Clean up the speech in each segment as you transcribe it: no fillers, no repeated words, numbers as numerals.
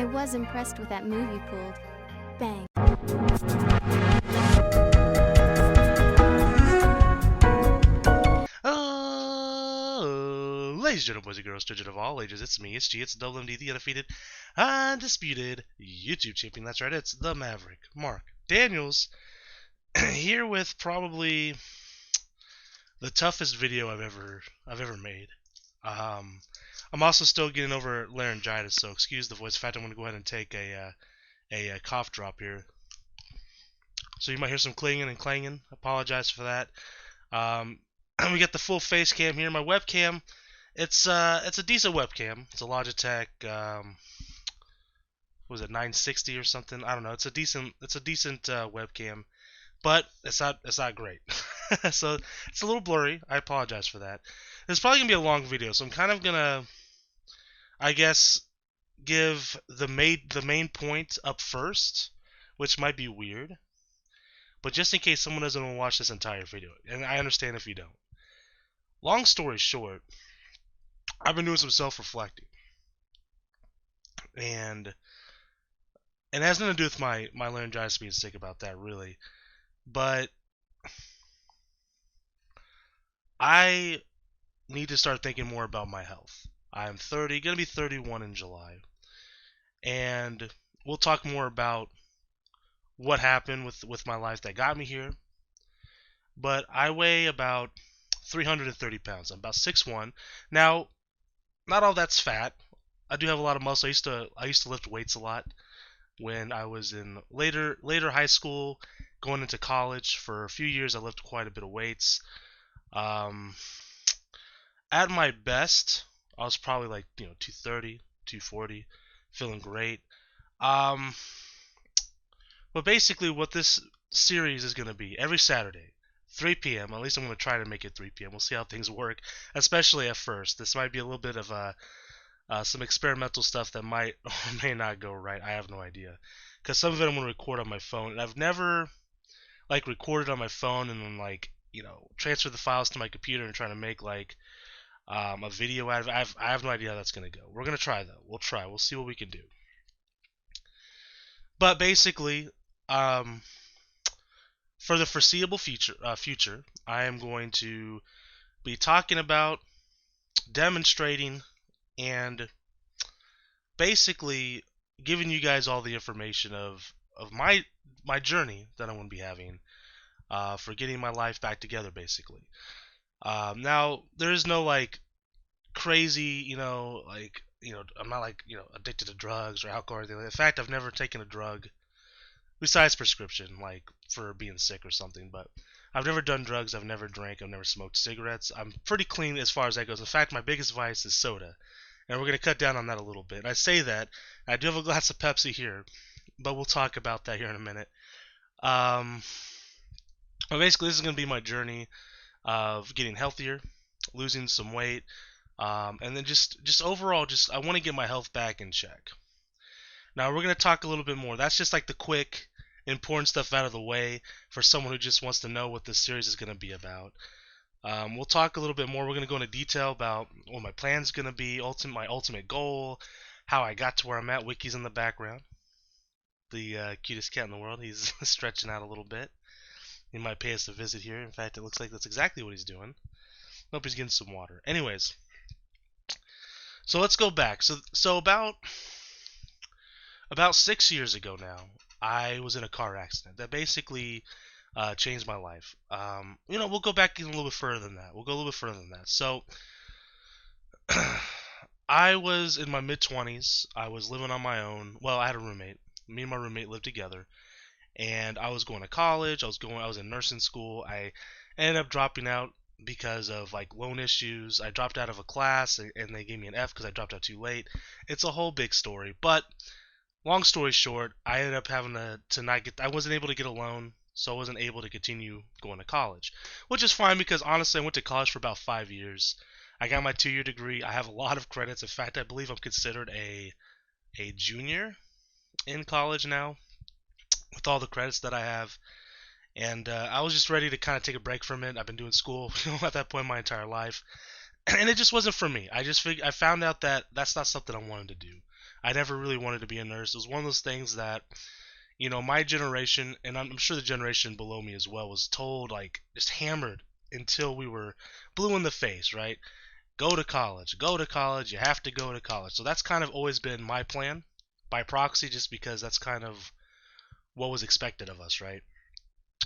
I was impressed with that move you pulled. Bang. Oh, ladies and gentlemen, boys and girls, children of all ages, it's me, it's G, it's WMD, the undefeated, undisputed YouTube champion. That's right, it's the Maverick, Mark Daniels, here with probably the toughest video I've ever made. I'm also still getting over laryngitis, so excuse the voice. In fact, I'm going to go ahead and take a cough drop here. So you might hear some clinging and clanging. Apologize for that. We got the full face cam here. My webcam, it's a decent webcam. It's a Logitech, what was it, 960 or something? I don't know. It's a decent webcam, but it's not great. So it's a little blurry. I apologize for that. It's probably gonna be a long video, so I'm kind of gonna, I guess, give the main point up first, which might be weird, but just in case someone doesn't want to watch this entire video, and I understand if you don't. Long story short, I've been doing some self-reflecting, and it has nothing to do with my laryngitis being sick about that, really, but I need to start thinking more about my health. I'm 30, gonna be 31 in July, and we'll talk more about what happened with my life that got me here. But I weigh about 330 pounds. I'm about 6'1". Now, not all that's fat. I do have a lot of muscle. I used to lift weights a lot when I was in later high school, going into college. For a few years, I lifted quite a bit of weights. At my best, I was probably like 230, 240, feeling great. But basically, what this series is going to be every Saturday, 3 p.m. At least I'm going to try to make it 3 p.m. We'll see how things work, especially at first. This might be a little bit of some experimental stuff that might or may not go right. I have no idea, because some of it I'm going to record on my phone, and I've never recorded on my phone and then transfer the files to my computer and trying to make a video out of it. I have no idea how that's going to go. We're going to try, though. We'll try. We'll see what we can do. But basically, for the foreseeable future, I am going to be talking about, demonstrating, and basically giving you guys all the information of my journey that I'm going to be having for getting my life back together, basically. Now, there is no crazy, I'm not addicted to drugs or alcohol or anything. In fact, I've never taken a drug besides prescription, for being sick or something. But I've never done drugs. I've never drank. I've never smoked cigarettes. I'm pretty clean as far as that goes. In fact, my biggest vice is soda, and we're going to cut down on that a little bit. And I say that. I do have a glass of Pepsi here, but we'll talk about that here in a minute. But basically, this is going to be my journey of getting healthier, losing some weight, and then just overall, I want to get my health back in check. Now, we're going to talk a little bit more. That's just the quick, important stuff out of the way for someone who just wants to know what this series is going to be about. We'll talk a little bit more. We're going to go into detail about what my plan's going to be, my ultimate goal, how I got to where I'm at. Wiki's in the background. The cutest cat in the world. He's stretching out a little bit. He might pay us a visit here. In fact, it looks like that's exactly what he's doing. Hope he's getting some water. Anyways, so let's go back. So about 6 years ago now, I was in a car accident that basically changed my life. We'll go back a little bit further than that. So I was in my mid-20s. I was living on my own. Well, I had a roommate. Me and my roommate lived together. And I was going to college. I was in nursing school. I ended up dropping out because of loan issues. I dropped out of a class and they gave me an F because I dropped out too late. It's a whole big story. But long story short, I ended up having to not get. I wasn't able to get a loan, so I wasn't able to continue going to college, which is fine because honestly, I went to college for about 5 years. I got my 2-year degree. I have a lot of credits. In fact, I believe I'm considered a junior in college now, with all the credits that I have. And I was just ready to kind of take a break from it. I've been doing school at that point my entire life, and it just wasn't for me. I found out that that's not something I wanted to do. I never really wanted to be a nurse. It was one of those things that, my generation, and I'm sure the generation below me as well, was told, like, just hammered until we were blue in the face, right? Go to college, go to college, you have to go to college. So that's kind of always been my plan by proxy, just because that's kind of what was expected of us, right?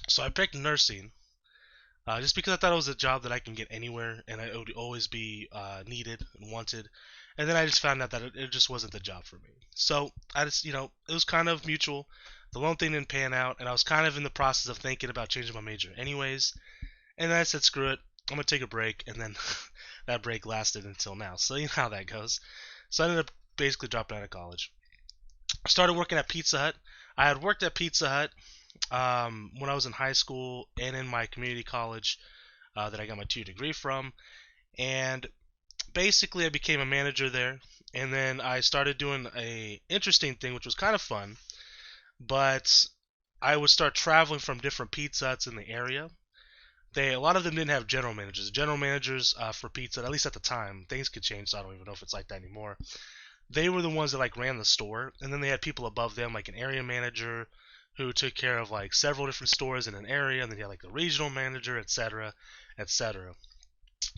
So I picked nursing, just because I thought it was a job that I can get anywhere and it would always be needed and wanted. And then I just found out that it just wasn't the job for me. So I just, it was kind of mutual. The loan thing didn't pan out, and I was kind of in the process of thinking about changing my major anyways. And then I said, screw it, I'm gonna take a break. And then that break lasted until now. So you know how that goes. So I ended up basically dropping out of college. I started working at Pizza Hut. I had worked at Pizza Hut when I was in high school and in my community college that I got my 2 degree from. And basically, I became a manager there. And then I started doing a interesting thing, which was kind of fun. But I would start traveling from different Pizza Huts in the area. A lot of them didn't have general managers. General managers for Pizza, at least at the time, things could change. So I don't even know if it's like that anymore. They were the ones that like ran the store, and then they had people above them, like an area manager, who took care of like several different stores in an area, and then you had like the regional manager, etc., etc.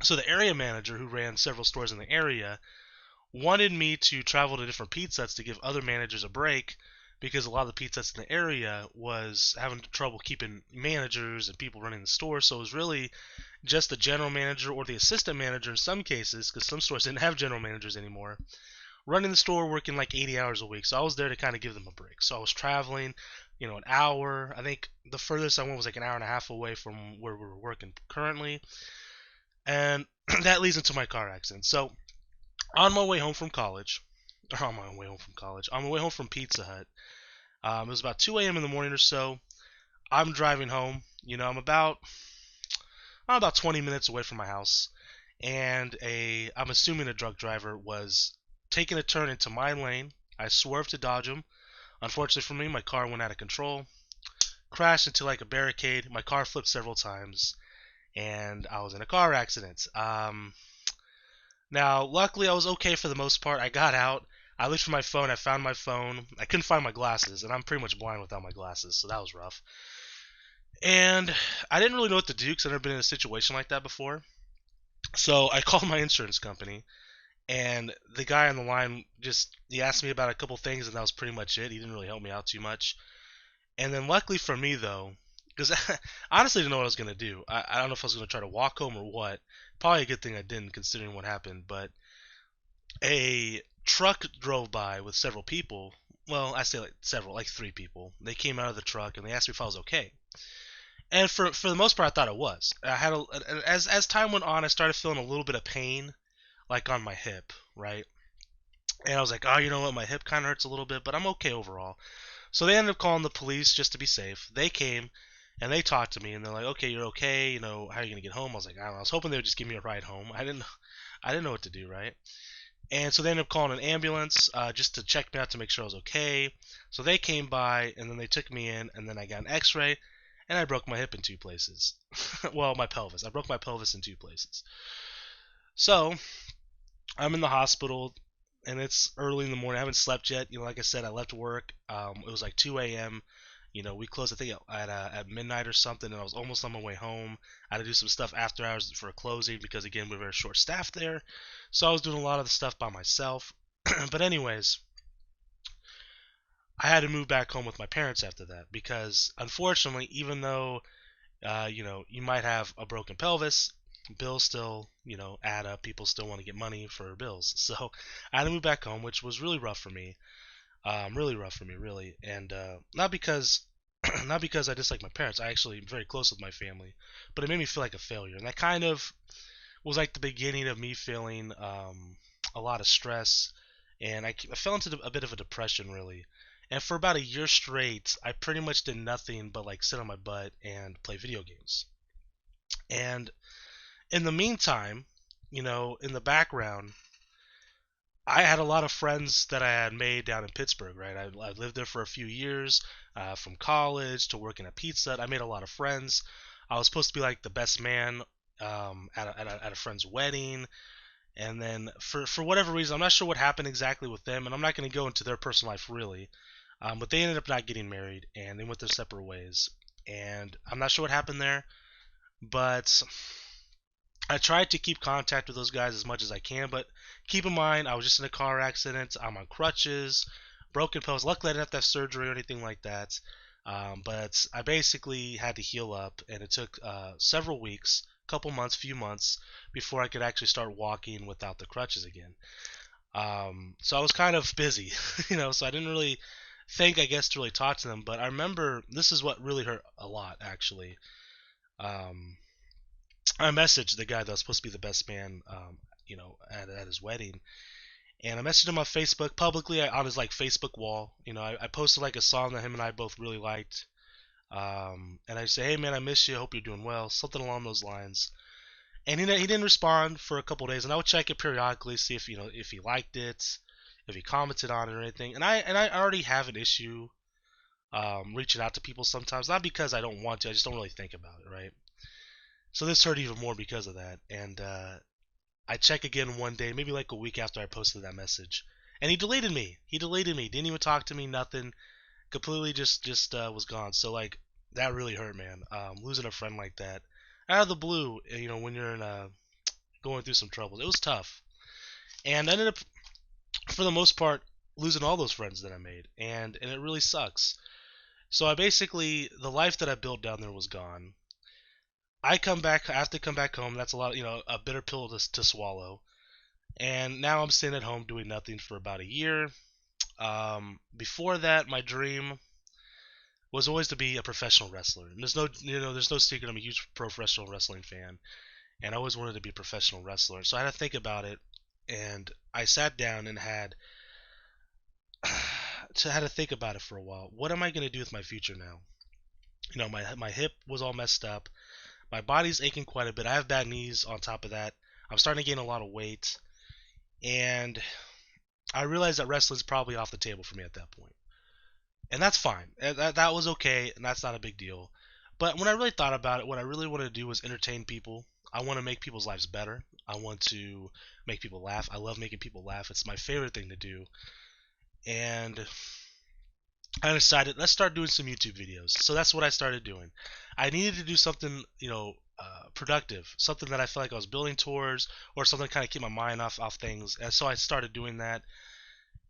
So the area manager, who ran several stores in the area, wanted me to travel to different Pizza Huts to give other managers a break, because a lot of the Pizza Huts in the area was having trouble keeping managers and people running the store. So it was really just the general manager or the assistant manager in some cases, because some stores didn't have general managers anymore, running the store, working like 80 hours a week. So I was there to kind of give them a break. So I was traveling, an hour. I think the furthest I went was like an hour and a half away from where we were working currently. And that leads into my car accident. So on my way home from college, on my way home from Pizza Hut, it was about 2 a.m. in the morning or so. I'm driving home. I'm about 20 minutes away from my house, and I'm assuming a drunk driver was taking a turn into my lane. I swerved to dodge him. Unfortunately for me, my car went out of control, crashed into like a barricade. My car flipped several times, and I was in a car accident. Now, luckily, I was okay for the most part. I got out. I looked for my phone. I found my phone. I couldn't find my glasses, and I'm pretty much blind without my glasses, so that was rough. And I didn't really know what to do because I've never been in a situation like that before. So I called my insurance company, and the guy on the line he asked me about a couple things, and that was pretty much it. He didn't really help me out too much. And then luckily for me though, because I honestly didn't know what I was gonna do. I don't know if I was gonna try to walk home or what. Probably a good thing I didn't, considering what happened. But a truck drove by with several people. Well, I say like several, like 3 people. They came out of the truck and they asked me if I was okay. And for the most part, I thought it was. As time went on, I started feeling a little bit of pain, like on my hip, right? And I was like, oh, you know what, my hip kind of hurts a little bit, but I'm okay overall. So they ended up calling the police just to be safe. They came and they talked to me, and they're like, okay, you're okay. How are you gonna get home? I was like, I don't know. I was hoping they would just give me a ride home. I didn't know what to do, right? And so they ended up calling an ambulance just to check me out to make sure I was okay. So they came by, and then they took me in, and then I got an X-ray, and I broke my hip in 2 places. Well, my pelvis. I broke my pelvis in 2 places. So I'm in the hospital, and it's early in the morning. I haven't slept yet. Like I said, I left work. It was like 2 a.m. We closed, I think, at midnight or something, and I was almost on my way home. I had to do some stuff after hours for a closing because, again, we were very short staffed there. So I was doing a lot of the stuff by myself. But anyways, I had to move back home with my parents after that because, unfortunately, even though you might have a broken pelvis, bills still, add up. People still want to get money for bills. So I had to move back home, which was really rough for me. Really rough for me, really. And not because not because I dislike my parents. I actually am very close with my family, but it made me feel like a failure, and that kind of was like the beginning of me feeling a lot of stress, and I fell into a bit of a depression, really. And for about a year straight, I pretty much did nothing but like sit on my butt and play video games. And in the meantime, in the background, I had a lot of friends that I had made down in Pittsburgh, right? I lived there for a few years, from college to working at Pizza Hut. I made a lot of friends. I was supposed to be like the best man at a friend's wedding, And then for whatever reason, I'm not sure what happened exactly with them, and I'm not going to go into their personal life really. But they ended up not getting married, and they went their separate ways. And I'm not sure what happened there, but I tried to keep contact with those guys as much as I can. But keep in mind, I was just in a car accident. I'm on crutches, broken pelvis. Luckily, I didn't have to have surgery or anything like that. But I basically had to heal up, and it took several weeks, couple months, few months before I could actually start walking without the crutches again. So I was kind of busy, so I didn't really think, I guess, to really talk to them. But I remember this is what really hurt a lot, actually. Um, I messaged the guy that was supposed to be the best man, at his wedding, and I messaged him on Facebook publicly on his like Facebook wall. I posted like a song that him and I both really liked, and I say, "Hey man, I miss you. Hope you're doing well," something along those lines. And he didn't respond for a couple days, and I would check it periodically, see if he liked it, if he commented on it or anything. And I already have an issue reaching out to people sometimes, not because I don't want to, I just don't really think about it, right? So this hurt even more because of that. And I check again one day, maybe like a week after I posted that message, and he deleted me. He deleted me. Didn't even talk to me. Nothing. Completely just was gone. So like that really hurt, man. Losing a friend like that out of the blue, when you're going through some troubles, it was tough. And I ended up, for the most part, losing all those friends that I made, and it really sucks. So I basically, the life that I built down there was gone. I have to come back home. That's a lot, a bitter pill to swallow. And now I'm sitting at home doing nothing for about a year. Before that, my dream was always to be a professional wrestler. And there's no secret. I'm a huge professional wrestling fan, and I always wanted to be a professional wrestler. So I had to think about it, and I sat down and had to think about it for a while. What am I going to do with my future now? My hip was all messed up. My body's aching quite a bit. I have bad knees on top of that. I'm starting to gain a lot of weight, and I realized that wrestling's probably off the table for me at that point. And that's fine. That was okay, and that's not a big deal. But when I really thought about it, what I really wanted to do was entertain people. I want to make people's lives better. I want to make people laugh. I love making people laugh. It's my favorite thing to do. And I decided, let's start doing some YouTube videos. So that's what I started doing. I needed to do something, productive, something that I felt like I was building towards, or something to kind of keep my mind off things. And so I started doing that,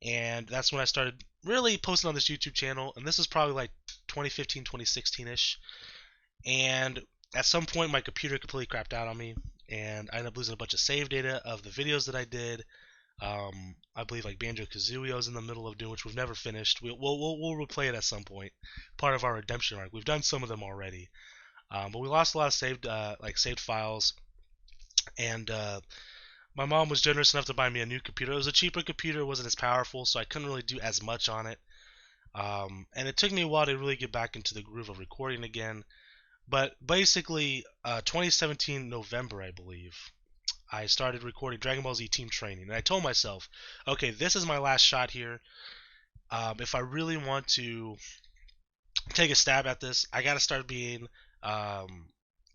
and that's when I started really posting on this YouTube channel. And this is probably like 2015, 2016ish. And at some point, my computer completely crapped out on me, and I ended up losing a bunch of save data of the videos that I did. I believe like Banjo Kazooie I was in the middle of doing, which we've never finished. We'll replay it at some point, part of our redemption arc. We've done some of them already, but we lost a lot of saved files. And my mom was generous enough to buy me a new computer. It was a cheaper computer, it wasn't as powerful, so I couldn't really do as much on it. And it took me a while to really get back into the groove of recording again. But basically, 2017 November, I believe, I started recording Dragon Ball Z Team Training, and I told myself, okay, this is my last shot here. If I really want to take a stab at this, I got to start being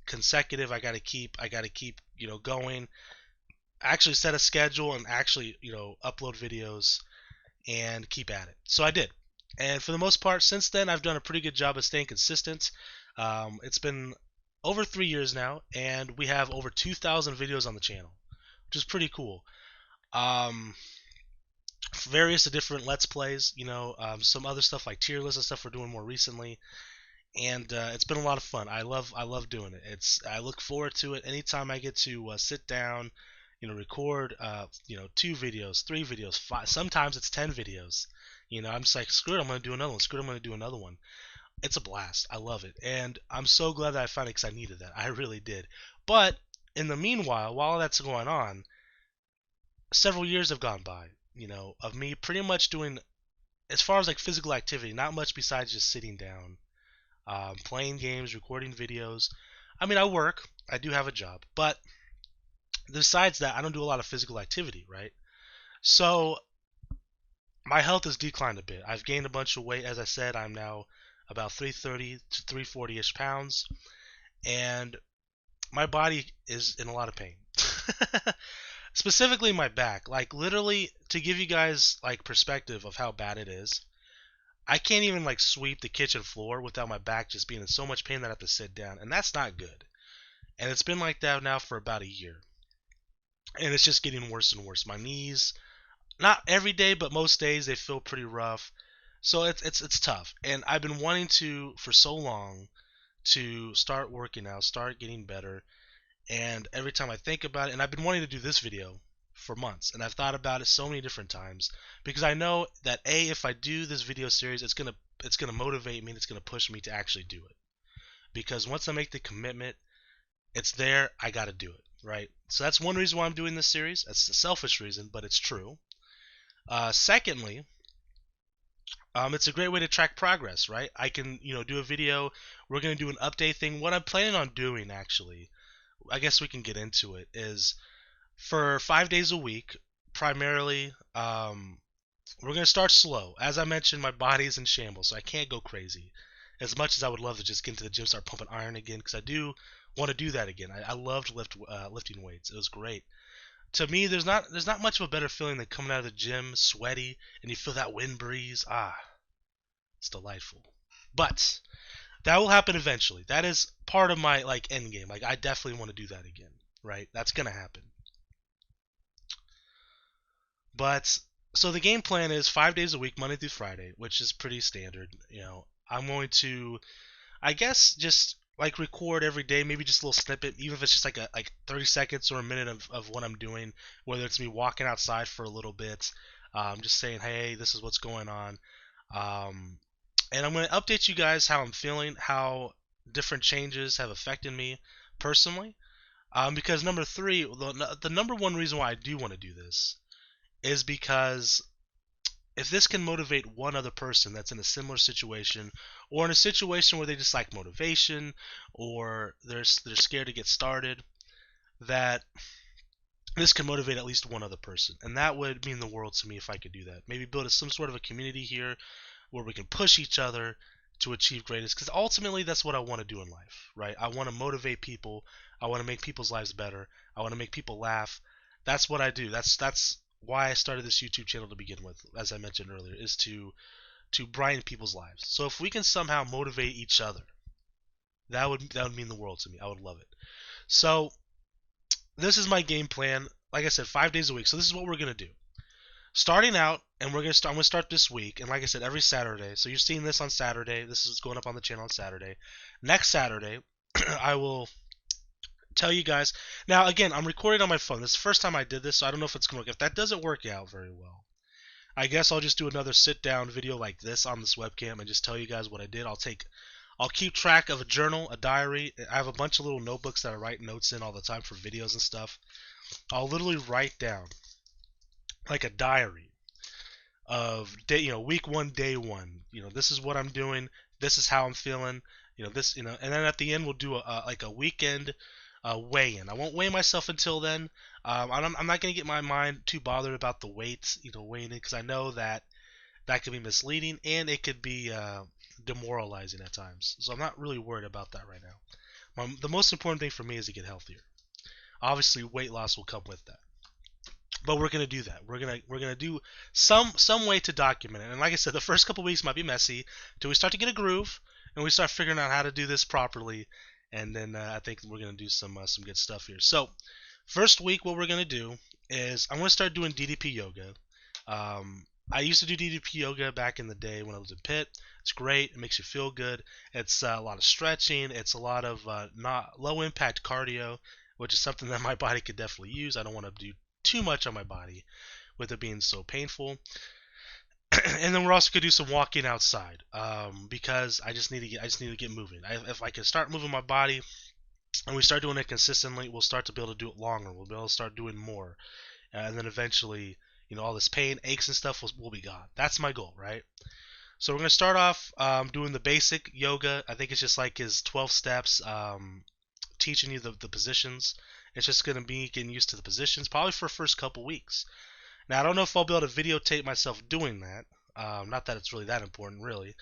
consecutive. I got to keep, going. Actually set a schedule and actually, upload videos and keep at it. So I did, and for the most part, since then, I've done a pretty good job of staying consistent. It's been over 3 years now, and we have over 2,000 videos on the channel, which is pretty cool. Various different Let's Plays, some other stuff like tier lists and stuff we're doing more recently, and it's been a lot of fun. I love doing it. I look forward to it anytime I get to sit down, record, 2 videos, 3 videos, 5. Sometimes it's 10 videos. I'm just like, screw it, I'm gonna do another one. Screw it, I'm gonna do another one. It's a blast. I love it, and I'm so glad that I found it because I needed that. I really did. But in the meanwhile, while that's going on, several years have gone by. Of me pretty much doing, as far as like physical activity, not much besides just sitting down, playing games, recording videos. I mean, I work. I do have a job, but besides that, I don't do a lot of physical activity, right? So my health has declined a bit. I've gained a bunch of weight. As I said, I'm now about 330 to 340-ish pounds, and my body is in a lot of pain. specifically my back. Like literally, to give you guys like perspective of how bad it is, I can't even like sweep the kitchen floor without my back just being in so much pain that I have to sit down, and that's not good. And it's been like that now for about a year, and it's just getting worse and worse. My knees, not every day, but most days they feel pretty rough. So it's tough, and I've been wanting to for so long to start working out, start getting better. And every time I think about it, and I've been wanting to do this video for months, and I've thought about it so many different times because I know that if I do this video series, it's gonna motivate me and it's gonna push me to actually do it. Because once I make the commitment, it's there. I got to do it, right? So that's one reason why I'm doing this series. That's a selfish reason, but it's true. Secondly, it's a great way to track progress, right? I can, do a video. We're gonna do an update thing. What I'm planning on doing, actually, I guess we can get into it, is for 5 days a week, primarily. We're gonna start slow. As I mentioned, my body's in shambles, so I can't go crazy. As much as I would love to just get into the gym, start pumping iron again, because I do want to do that again. I loved lifting weights. It was great. To me, there's not much of a better feeling than coming out of the gym sweaty and you feel that wind breeze. Ah, it's delightful. But that will happen eventually. That is part of my like end game. Like I definitely want to do that again, right? That's gonna happen. But so the game plan is 5 days a week, Monday through Friday, which is pretty standard. I'm going to, I guess, just like record every day, maybe just a little snippet, even if it's just like 30 seconds or a minute of what I'm doing, whether it's me walking outside for a little bit, just saying, hey, this is what's going on. Um, and I'm going to update you guys how I'm feeling, how different changes have affected me personally. Because number three, the number one reason why I do want to do this is because if this can motivate one other person that's in a similar situation, or in a situation where they just like motivation, or they're scared to get started, that this can motivate at least one other person, and that would mean the world to me if I could do that. Maybe build some sort of a community here where we can push each other to achieve greatness, because ultimately that's what I want to do in life, right? I want to motivate people. I want to make people's lives better. I want to make people laugh. That's what I do. That's why I started this YouTube channel to begin with, as I mentioned earlier, is to brighten people's lives. So if we can somehow motivate each other, that would mean the world to me. I would love it. So this is my game plan. Like I said, 5 days a week. So this is what we're gonna do. Starting out, and I'm gonna start this week, and like I said, every Saturday. So you're seeing this on Saturday. This is going up on the channel on Saturday. Next Saturday, I will tell you guys. Now, again, I'm recording on my phone. This is the first time I did this, so I don't know if it's gonna work. If that doesn't work out very well, I guess I'll just do another sit-down video like this on this webcam and just tell you guys what I did. I'll keep track of a journal, a diary. I have a bunch of little notebooks that I write notes in all the time for videos and stuff. I'll literally write down like a diary of day, week one, day one. This is what I'm doing. This is how I'm feeling. And then at the end we'll do like a weekend weigh-in. I won't weigh myself until then. I'm not gonna get my mind too bothered about the weights, weighing in, because I know that can be misleading and it could be demoralizing at times. So I'm not really worried about that right now. The most important thing for me is to get healthier. Obviously, weight loss will come with that. But we're gonna do that. We're gonna do some way to document it. And like I said, the first couple weeks might be messy till we start to get a groove and we start figuring out how to do this properly. And then I think we're gonna do some good stuff here. So first week, what we're gonna do is I'm gonna start doing DDP yoga. I used to do DDP yoga back in the day when I was in Pitt. It's great. It makes you feel good. It's a lot of stretching. It's a lot of not low impact cardio, which is something that my body could definitely use. I don't want to do too much on my body with it being so painful. And then we're also gonna do some walking outside because I just need to get moving. If I can start moving my body and we start doing it consistently, we'll start to be able to do it longer. We'll be able to start doing more, and then eventually, all this pain, aches, and stuff will be gone. That's my goal, right? So we're gonna start off doing the basic yoga. I think it's just like his 12 steps, teaching you the positions. It's just gonna be getting used to the positions, probably for the first couple weeks. Now I don't know if I'll be able to videotape myself doing that. Not that it's really that important, really,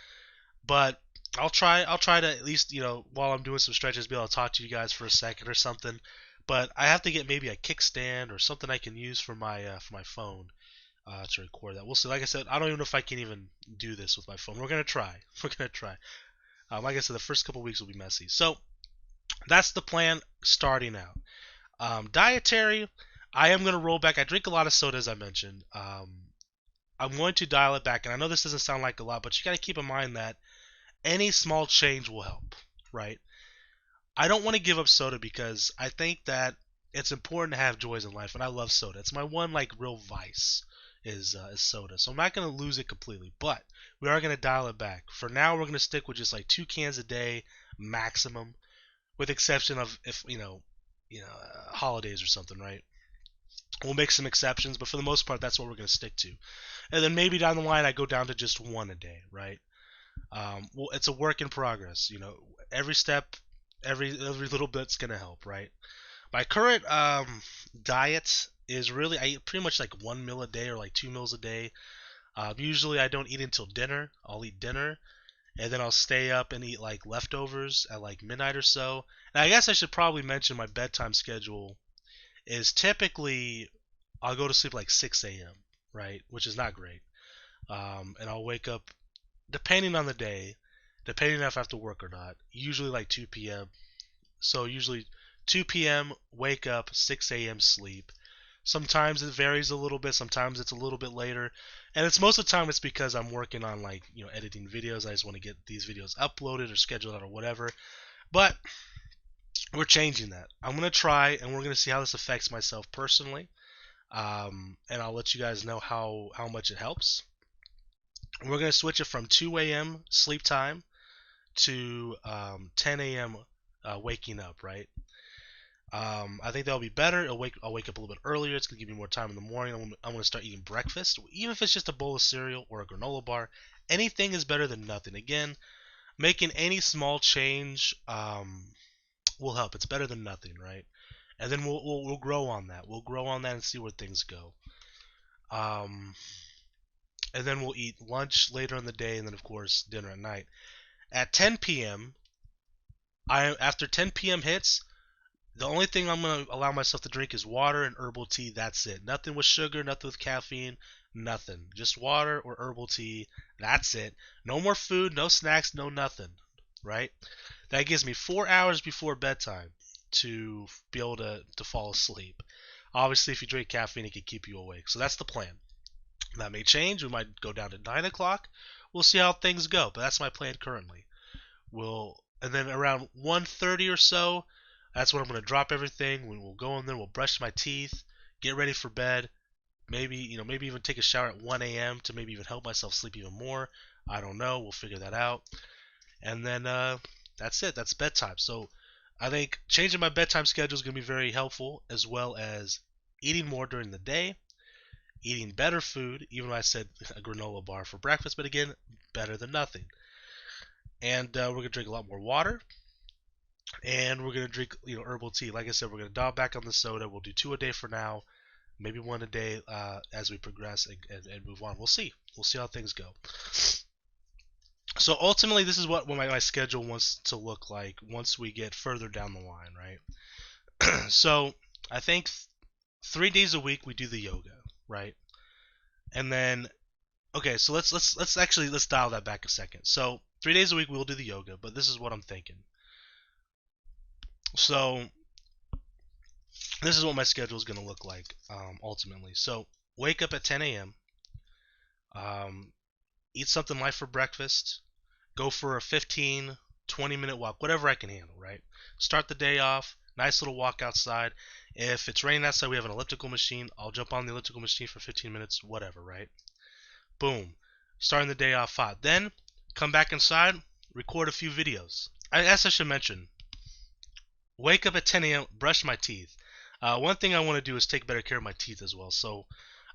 but I'll try to at least, while I'm doing some stretches, be able to talk to you guys for a second or something. But I have to get maybe a kickstand or something I can use for my phone to record that. We'll see. Like I said, I don't even know if I can even do this with my phone. We're gonna try. We're gonna try. Like I said, the first couple weeks will be messy. So that's the plan starting out. Dietary, I am gonna roll back. I drink a lot of soda, as I mentioned. I'm going to dial it back, and I know this doesn't sound like a lot, but you got to keep in mind that any small change will help, right? I don't want to give up soda because I think that it's important to have joys in life, and I love soda. It's my one like real vice is soda. So I'm not gonna lose it completely, but we are gonna dial it back. For now, we're gonna stick with just like 2 cans a day maximum, with exception of if holidays or something, right? We'll make some exceptions, but for the most part, that's what we're gonna stick to. And then maybe down the line, I go down to just one a day, right? Well, it's a work in progress. Every step, every little bit's gonna help, right? My current diet is really I eat pretty much like 1 meal a day or like 2 meals a day. Usually I don't eat until dinner. I'll eat dinner and then I'll stay up and eat like leftovers at like midnight or so. And I guess I should probably mention my bedtime schedule is typically I'll go to sleep like 6 a.m. right, which is not great. And I'll wake up depending on the day, depending if I have to work or not. Usually like 2 p.m. So usually 2 p.m. wake up, 6 a.m. sleep. Sometimes it varies a little bit. Sometimes it's a little bit later, and it's most of the time it's because I'm working on like editing videos. I just want to get these videos uploaded or scheduled out or whatever. But we're changing that. I'm gonna try, and we're gonna see how this affects myself personally. And I'll let you guys know how much it helps. We're gonna switch it from 2 a.m. sleep time to 10 a.m. Waking up. Right. I think that'll be better. I'll wake up a little bit earlier. It's gonna give me more time in the morning. I'm gonna start eating breakfast, even if it's just a bowl of cereal or a granola bar. Anything is better than nothing. Again, making any small change will help. It's better than nothing, right? And then we'll grow on that. We'll grow on that and see where things go. Um, and then we'll eat lunch later in the day, and then of course dinner at night. At 10 p.m., after 10 p.m. hits, the only thing I'm going to allow myself to drink is water and herbal tea. That's it. Nothing with sugar, nothing with caffeine, nothing. Just water or herbal tea. That's it. No more food, no snacks, no nothing. Right? That gives me 4 hours before bedtime to be able to fall asleep. Obviously, if you drink caffeine, it can keep you awake. So that's the plan. That may change. We might go down to 9 o'clock. We'll see how things go. But that's my plan currently. And then around 1:30 or so, that's when I'm going to drop everything. We'll go in there, we'll brush my teeth, get ready for bed. Maybe even take a shower at 1 a.m. to maybe even help myself sleep even more. I don't know. We'll figure that out. And then that's it. That's bedtime. So I think changing my bedtime schedule is going to be very helpful, as well as eating more during the day, eating better food, even though I said a granola bar for breakfast, but again, better than nothing. And we're going to drink a lot more water. And we're gonna drink, herbal tea. Like I said, we're gonna dial back on the soda. We'll do 2 a day for now, maybe 1 a day as we progress and move on. We'll see. We'll see how things go. So ultimately, this is what my schedule wants to look like once we get further down the line, right? So I think 3 days a week we do the yoga, right? And then okay, so let's dial that back a second. So 3 days a week we'll do the yoga, but this is what I'm thinking. So this is what my schedule is going to look like ultimately. So wake up at 10 a.m. Eat something light for breakfast. Go for a 15, 20-minute walk, whatever I can handle, right? Start the day off. Nice little walk outside. If it's raining outside, we have an elliptical machine. I'll jump on the elliptical machine for 15 minutes, whatever, right? Boom. Starting the day off hot. Then come back inside, record a few videos. I guess I should mention, wake up at 10 a.m., brush my teeth. One thing I want to do is take better care of my teeth as well. So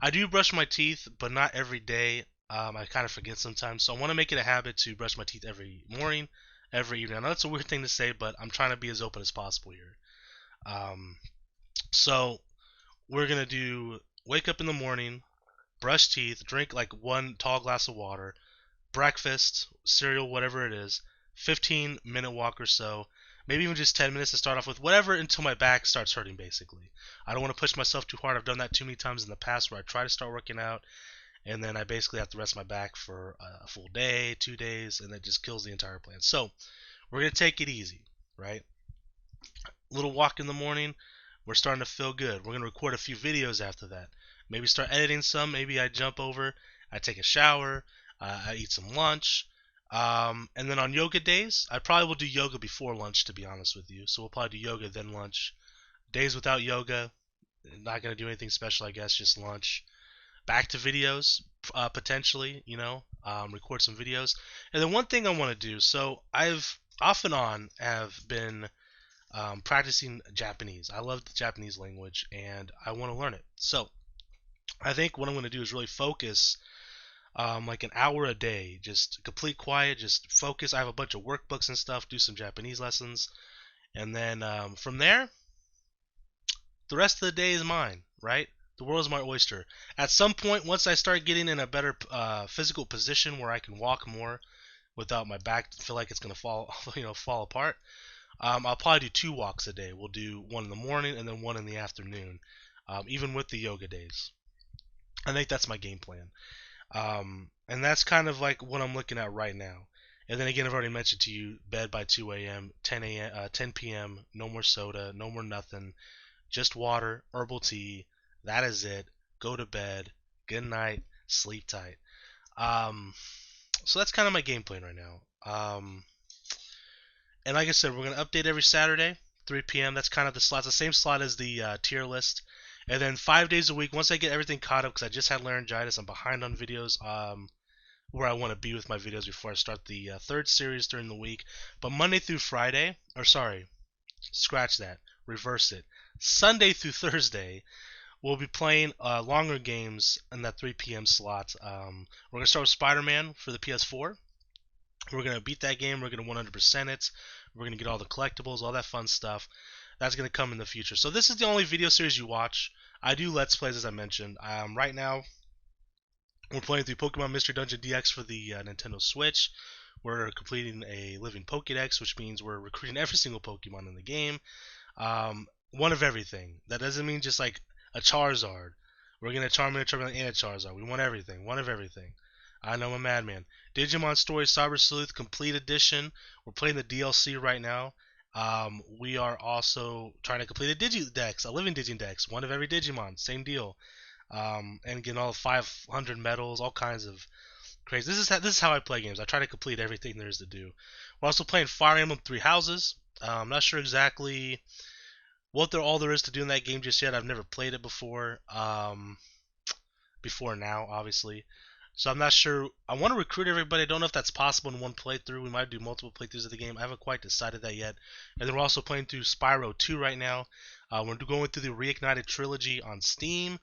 I do brush my teeth, but not every day. I kind of forget sometimes. So I want to make it a habit to brush my teeth every morning, every evening. I know that's a weird thing to say, but I'm trying to be as open as possible here. So we're going to do wake up in the morning, brush teeth, drink like 1 tall glass of water, breakfast, cereal, whatever it is, 15-minute walk or so. maybe even just 10 minutes to start off with, whatever until my back starts hurting basically. I don't want to push myself too hard. I've done that too many times in the past where I try to start working out and then I basically have to rest my back for a full day, 2 days, and that just kills the entire plan. So we're going to take it easy, right? Little walk in the morning, we're starting to feel good. We're going to record a few videos after that. Maybe start editing some. Maybe I jump over, I take a shower, I eat some lunch. And then on yoga days, I probably will do yoga before lunch, to be honest with you. So we'll probably do yoga, then lunch. Days without yoga, not going to do anything special, I guess, just lunch. Back to videos, potentially, record some videos. And then one thing I want to do, so I've off and on have been practicing Japanese. I love the Japanese language and I want to learn it. So I think what I'm going to do is really focus like an hour a day, just complete quiet, just focus. I have a bunch of workbooks and stuff, do some Japanese lessons. And then from there, the rest of the day is mine, right? The world is my oyster. At some point, once I start getting in a better physical position where I can walk more without my back feel like it's gonna fall, fall apart, I'll probably do 2 walks a day. We'll do one in the morning and then one in the afternoon, even with the yoga days. I think that's my game plan, and that's kind of like what I'm looking at right now. And then again, I've already mentioned to you, bed by 2 a.m., 10 p.m., no more soda, no more nothing, just water, herbal tea. That is it. Go to bed. Good night. Sleep tight. Um, so that's kind of my game plan right now. And like I said, we're gonna update every Saturday, 3 p.m. That's kind of the slot, the same slot as the tier list. And then 5 days a week. Once I get everything caught up, because I just had laryngitis, I'm behind on videos. Where I want to be with my videos before I start the third series during the week. But Monday through Friday, or sorry, scratch that, reverse it. Sunday through Thursday, we'll be playing longer games in that 3 p.m. slot. We're gonna start with Spider-Man for the PS4. We're gonna beat that game. We're gonna 100% it. We're gonna get all the collectibles, all that fun stuff. That's gonna come in the future. So this is the only video series you watch. I do Let's Plays, as I mentioned. Right now, we're playing through Pokemon Mystery Dungeon DX for the Nintendo Switch. We're completing a living Pokédex, which means we're recruiting every single Pokemon in the game. One of everything. That doesn't mean just like a Charizard. We're getting a Charmander, and a Charizard. We want everything. One of everything. I know I'm a madman. Digimon Story Cyber Sleuth Complete Edition. We're playing the DLC right now. We are also trying to complete a Digidex, a living Digidex. One of every Digimon. Same deal. And getting all 500 medals, all kinds of crazy. This is how I play games. I try to complete everything there is to do. We're also playing Fire Emblem Three Houses. I'm not sure exactly what all there is to do in that game just yet. I've never played it before. Before now, obviously. So I'm not sure. I want to recruit everybody. I don't know if that's possible in one playthrough. We might do multiple playthroughs of the game. I haven't quite decided that yet. And then we're also playing through Spyro 2 right now. We're going through the Reignited trilogy on Steam.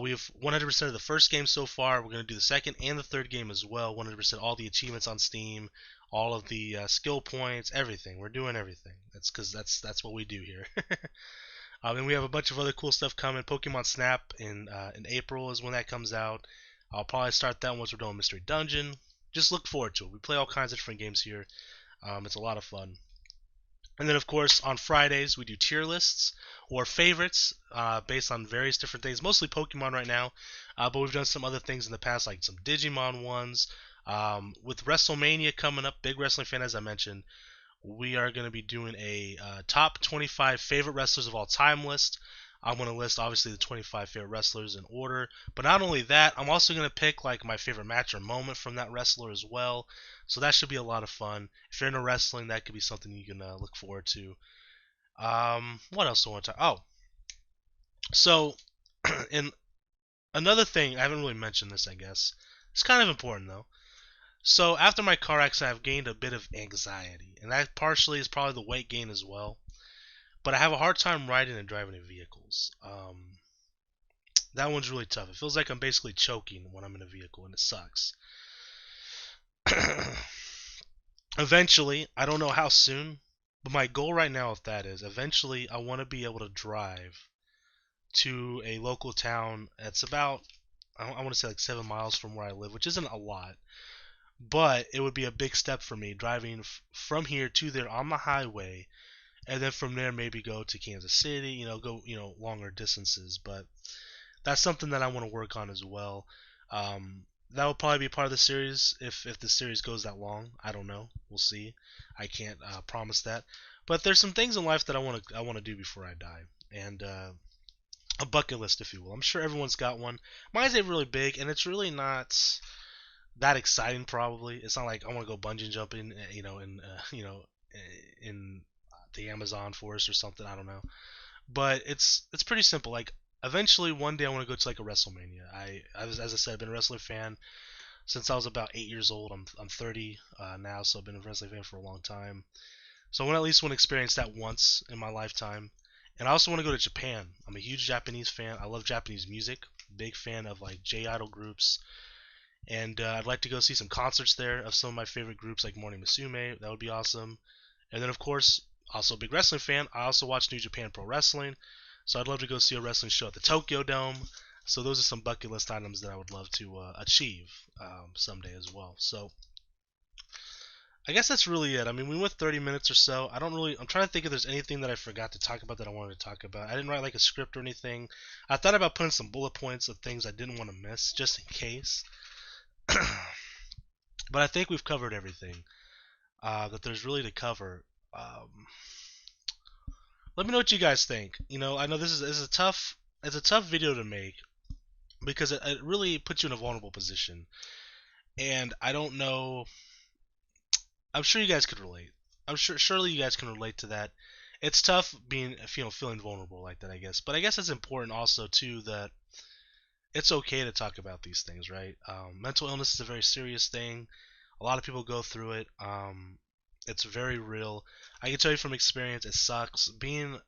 We have 100% of the first game so far. We're going to do the second and the third game as well. 100% all the achievements on Steam, all of the skill points, everything. We're doing everything. That's because that's what we do here. And we have a bunch of other cool stuff coming. Pokemon Snap in April is when that comes out. I'll probably start that once we're done with Mystery Dungeon. Just look forward to it. We play all kinds of different games here. It's a lot of fun. And then, of course, on Fridays, we do tier lists or favorites based on various different things, mostly Pokemon right now. But we've done some other things in the past, like some Digimon ones. With WrestleMania coming up, big wrestling fan, as I mentioned, we are going to be doing a top 25 favorite wrestlers of all time list. I'm going to list, obviously, the 25 favorite wrestlers in order. But not only that, I'm also going to pick like my favorite match or moment from that wrestler as well. So that should be a lot of fun. If you're into wrestling, that could be something you can look forward to. What else do I want to talk? Oh, so in another thing, I haven't really mentioned this, I guess. It's kind of important though. So after my car accident, I've gained a bit of anxiety, and that partially is probably the weight gain as well. But I have a hard time riding and driving in vehicles. That one's really tough. It feels like I'm basically choking when I'm in a vehicle, and it sucks. Eventually, I don't know how soon, but my goal right now, if that is, eventually I want to be able to drive to a local town that's about, I want to say like 7 miles from where I live, which isn't a lot. but it would be a big step for me driving from here to there on the highway, and then from there maybe go to Kansas City, go longer distances. But that's something that I want to work on as well. That will probably be part of the series if the series goes that long. I don't know. We'll see. I can't promise that. But there's some things in life that I want to do before I die, and a bucket list, if you will. I'm sure everyone's got one. Mine's ain't really big, and it's really not that exciting. Probably, it's not like I want to go bungee jumping, in the Amazon forest or something. I don't know, but it's pretty simple. Like eventually, one day I want to go to like a WrestleMania. As I said, I've been a wrestling fan since I was about 8 years old. I'm 30 now, so I've been a wrestling fan for a long time. So I want at least want to experience that once in my lifetime. And I also want to go to Japan. I'm a huge Japanese fan. I love Japanese music. Big fan of like J idol groups. And I'd like to go see some concerts there of some of my favorite groups like Morning Musume. That would be awesome. And then of course, also a big wrestling fan. I also watch New Japan Pro Wrestling. So I'd love to go see a wrestling show at the Tokyo Dome. So those are some bucket list items that I would love to achieve someday as well. So I guess that's really it. I mean, we went 30 minutes or so. I'm trying to think if there's anything that I forgot to talk about that I wanted to talk about. I didn't write like a script or anything. I thought about putting some bullet points of things I didn't want to miss just in case. But I think we've covered everything that there's really to cover. Um, Let me know what you guys think. I know this is a tough video to make because it really puts you in a vulnerable position. And I don't know. I'm sure you guys could relate. I'm sure surely you guys can relate to that. It's tough being feeling vulnerable like that, I guess. But I guess it's important also too that it's okay to talk about these things, right? Mental illness is a very serious thing. A lot of people go through it. It's very real. I can tell you from experience, it sucks. Being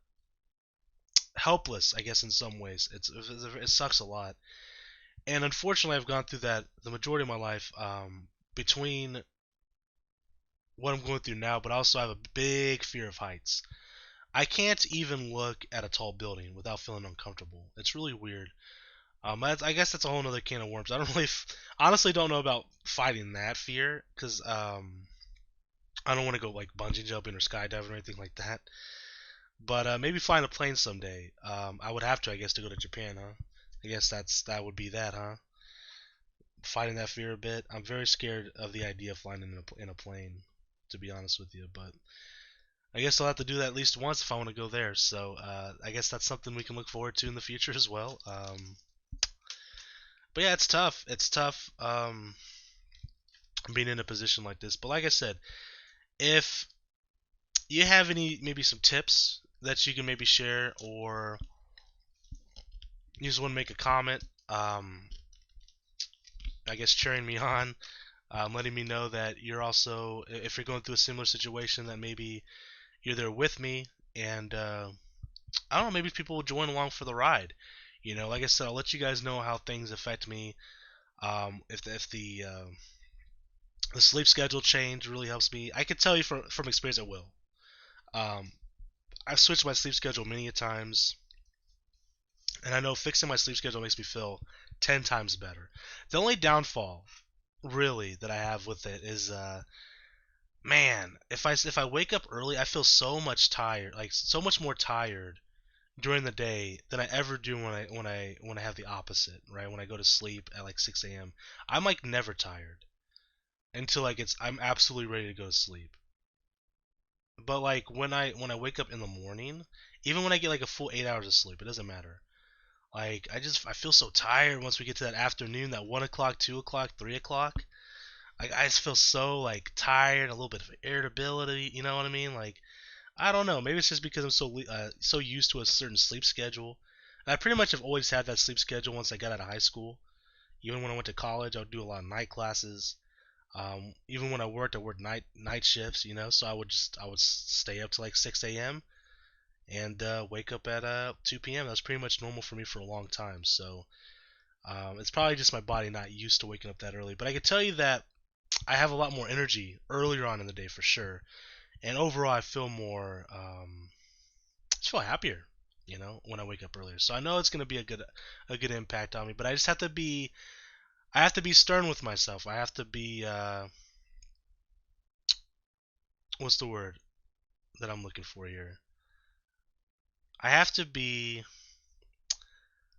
helpless, I guess, in some ways, it sucks a lot. And unfortunately, I've gone through that the majority of my life. Between what I'm going through now, but also I have a big fear of heights. I can't even look at a tall building without feeling uncomfortable. It's really weird. I guess that's a whole other can of worms. I don't really, honestly, don't know about fighting that fear because I don't want to go like bungee jumping or skydiving or anything like that. But maybe flying a plane someday. I would have to, I guess, to go to Japan, huh? I guess that would be that, huh? Fighting that fear a bit. I'm very scared of the idea of flying in a plane, to be honest with you. But I guess I'll have to do that at least once if I want to go there. So I guess that's something we can look forward to in the future as well. But yeah, it's tough. It's tough being in a position like this. But like I said, if you have any maybe some tips that you can maybe share, or you just want to make a comment, I guess cheering me on, letting me know that you're also, if you're going through a similar situation, that maybe you're there with me, and I don't know, maybe people will join along for the ride. Like I said, I'll let you guys know how things affect me. If the sleep schedule change really helps me, I can tell you from experience it will. Um, I've switched my sleep schedule many a times, and I know fixing my sleep schedule makes me feel 10 times better. The only downfall, really, that I have with it is, man, if I wake up early, I feel so much tired, like so much more tired during the day than I ever do when I have the opposite, right? When I go to sleep at like 6 a.m., I'm like never tired until like I'm absolutely ready to go to sleep. But like when I wake up in the morning, even when I get like a full 8 hours of sleep, it doesn't matter. Like I feel so tired once we get to that afternoon, that 1 o'clock, 2 o'clock, 3 o'clock. Like I just feel so like tired, a little bit of irritability. You know what I mean? Like I don't know. Maybe it's just because I'm so used to a certain sleep schedule. And I pretty much have always had that sleep schedule once I got out of high school. Even when I went to college, I would do a lot of night classes. Even when I worked night shifts. So I would stay up to like 6 a.m. and wake up at 2 p.m. That was pretty much normal for me for a long time. So it's probably just my body not used to waking up that early. But I can tell you that I have a lot more energy earlier on in the day for sure. And overall, I feel more, just feel happier, when I wake up earlier. So I know it's going to be a good impact on me. But I have to be stern with myself. I have to be. what's the word that I'm looking for here? I have to be.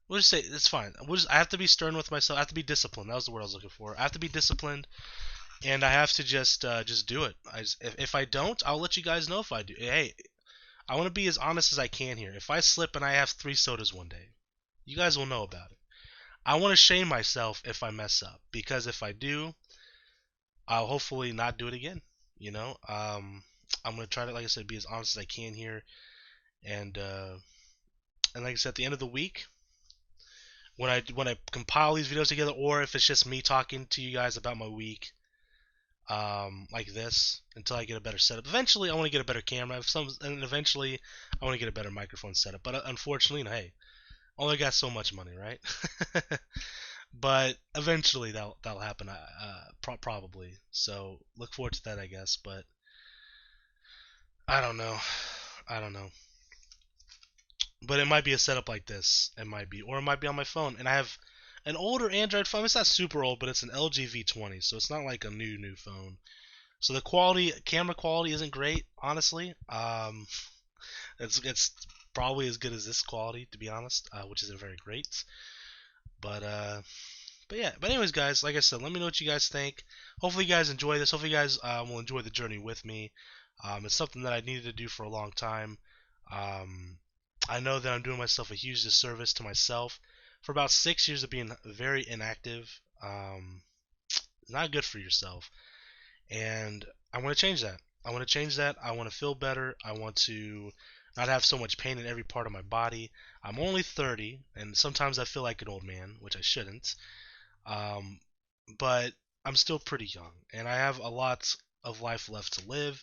We'll just say it's fine. I have to be stern with myself. I have to be disciplined. That was the word I was looking for. I have to be disciplined, and I have to just do it. If I don't, I'll let you guys know if I do. Hey, I want to be as honest as I can here. If I slip and I have 3 sodas one day, you guys will know about it. I want to shame myself if I mess up, because if I do, I'll hopefully not do it again. You know, I'm gonna try to, like I said, be as honest as I can here, and like I said, at the end of the week, when I compile these videos together, or if it's just me talking to you guys about my week, like this, until I get a better setup. Eventually, I want to get a better camera. And eventually, I want to get a better microphone setup. But unfortunately, hey, only got so much money, right? But eventually, that'll happen. Probably. So look forward to that, I guess. But I don't know. I don't know. But it might be a setup like this. It might be, or it might be on my phone. And I have an older Android phone. It's not super old, but it's an LG V20, so it's not like a new phone. So the camera quality isn't great, honestly. It's probably as good as this quality, to be honest, which isn't very great. But yeah. But anyways, guys, like I said, let me know what you guys think. Hopefully, you guys enjoy this. Hopefully, you guys will enjoy the journey with me. It's something that I needed to do for a long time. Um, I know that I'm doing myself a huge disservice to myself for about 6 years of being very inactive. Not good for yourself, and I want to change that. I want to change that. I want to feel better. I want to not have so much pain in every part of my body. I'm only 30, and sometimes I feel like an old man, which I shouldn't. Um, but I'm still pretty young, and I have a lot of life left to live,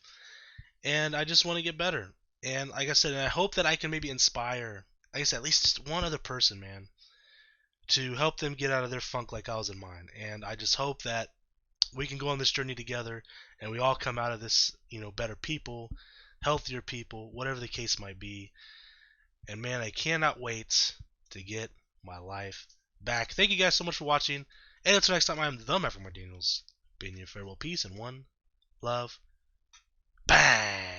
and I just want to get better. And like I said, I hope that I can maybe inspire, like I said, at least just one other person, man, to help them get out of their funk like I was in mine. And I just hope that we can go on this journey together, and we all come out of this, better people, healthier people, whatever the case might be. And man, I cannot wait to get my life back. Thank you guys so much for watching, and until next time, I'm the Maverick Daniels, bidding you farewell, peace, and one love. Bang!